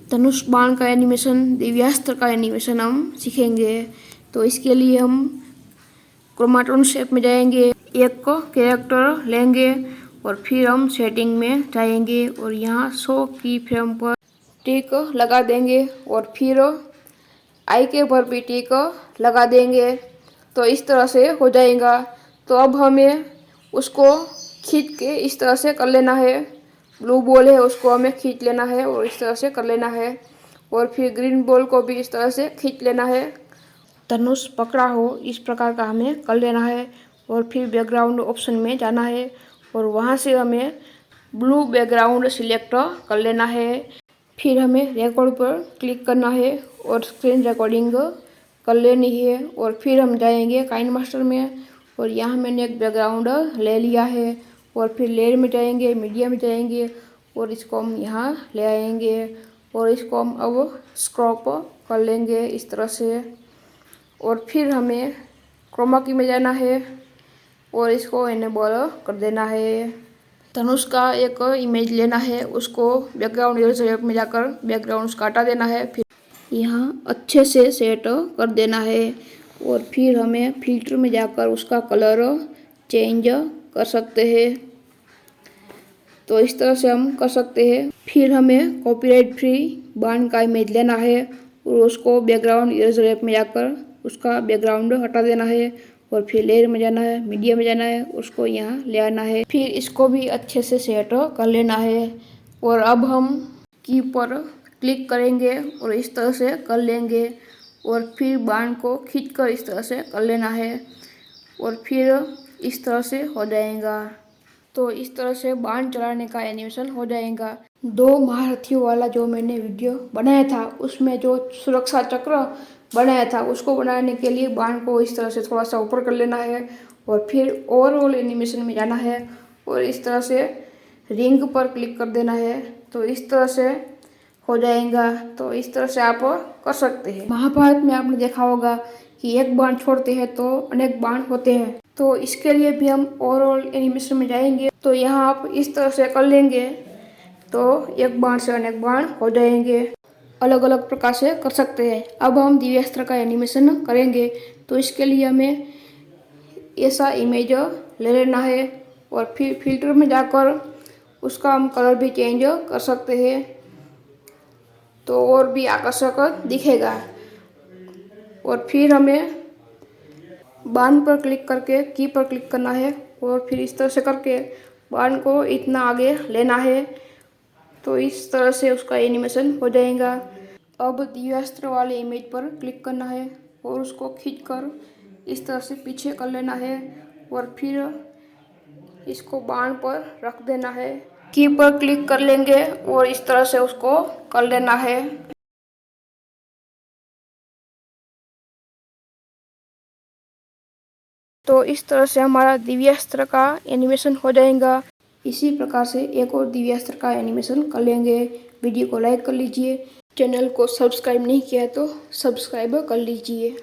धनुष बाण का एनिमेशन, दिव्यास्त्र का एनिमेशन हम सीखेंगे। तो इसके लिए हम क्रोमाटोन शेप में जाएंगे, एक को कैरेक्टर लेंगे और फिर हम सेटिंग में जाएंगे और यहाँ 100 की फ्रेम पर टिक लगा देंगे और फिर आई के पर भी टिक लगा देंगे। तो इस तरह से हो जाएगा। तो अब हमें उसको खींच के इस तरह से कर लेना है। ब्लू बॉल है उसको हमें खींच लेना है और इस तरह से कर लेना है और फिर ग्रीन बॉल को भी इस तरह से खींच लेना है। धनुष पकड़ा हो इस प्रकार का हमें कर लेना है और फिर बैकग्राउंड ऑप्शन में जाना है और वहाँ से हमें ब्लू बैकग्राउंड सिलेक्ट कर लेना है। फिर हमें रिकॉर्ड पर क्लिक करना है और स्क्रीन रिकॉर्डिंग कर लेनी है और फिर हम जाएंगे काइन मास्टर में और यहाँ मैंने एक बैकग्राउंड ले लिया है और फिर लेयर में जाएंगे, मीडिया में जाएंगे और इसको हम यहाँ ले आएंगे और इसको हम अब स्क्रॉप कर लेंगे इस तरह से और फिर हमें क्रोमा की में जाना है और इसको इनेबल कर देना है। धनुष का एक इमेज लेना है, उसको बैकग्राउंड इरेजर में जाकर बैकग्राउंड उसका हटा देना है, फिर यहाँ अच्छे से सेट कर देना है और फिर हमें फिल्टर में जाकर उसका कलर चेंज कर सकते हैं। तो इस तरह से हम कर सकते हैं। फिर हमें कॉपीराइट फ्री बाण का इमेज लेना है और उसको बैकग्राउंड इरेजर ऐप में जाकर उसका बैकग्राउंड हटा देना है और फिर लेयर में जाना है, मीडिया में जाना है, उसको यहाँ ले आना है, फिर इसको भी अच्छे से सेट कर लेना है और अब हम की पर क्लिक करेंगे और इस तरह से कर लेंगे और फिर बाण को खींचकर इस तरह से कर लेना है और फिर इस तरह से हो जाएगा। तो इस तरह से बाण चलाने का एनिमेशन हो जाएगा। 2 महारथियों वाला जो मैंने वीडियो बनाया था उसमें जो सुरक्षा चक्र बनाया था उसको बनाने के लिए बाण को इस तरह से थोड़ा सा ऊपर कर लेना है और फिर ओवरऑल एनिमेशन में जाना है और इस तरह से रिंग पर क्लिक कर देना है। तो इस तरह से हो जाएगा। तो इस तरह से आप कर सकते हैं। महाभारत में आपने देखा होगा कि एक बाण छोड़ते हैं तो अनेक बाण होते हैं। तो इसके लिए भी हम ओवरऑल एनिमेशन में जाएंगे। तो यहाँ आप इस तरह से कर लेंगे तो एक बाण से अनेक बाण हो जाएंगे। अलग अलग प्रकार से कर सकते हैं। अब हम दिव्यास्त्र का एनिमेशन करेंगे। तो इसके लिए हमें ऐसा इमेज ले लेना है और फिर फिल्टर में जाकर उसका हम कलर भी चेंज कर सकते हैं तो और भी आकर्षक दिखेगा। और फिर हमें बाण पर क्लिक करके की पर क्लिक करना है और फिर इस तरह से करके बाण को इतना आगे लेना है। तो इस तरह से उसका एनिमेशन हो जाएगा। अब दिव्यास्त्र वाले इमेज पर क्लिक करना है और उसको खींचकर इस तरह से पीछे कर लेना है और फिर इसको बाण पर रख देना है। की पर क्लिक कर लेंगे और इस तरह से उसको कर लेना है। तो इस तरह से हमारा दिव्यास्त्र का एनिमेशन हो जाएगा। इसी प्रकार से एक और दिव्यास्त्र का एनिमेशन कर लेंगे। वीडियो को लाइक कर लीजिए। चैनल को सब्सक्राइब नहीं किया तो सब्सक्राइब कर लीजिए।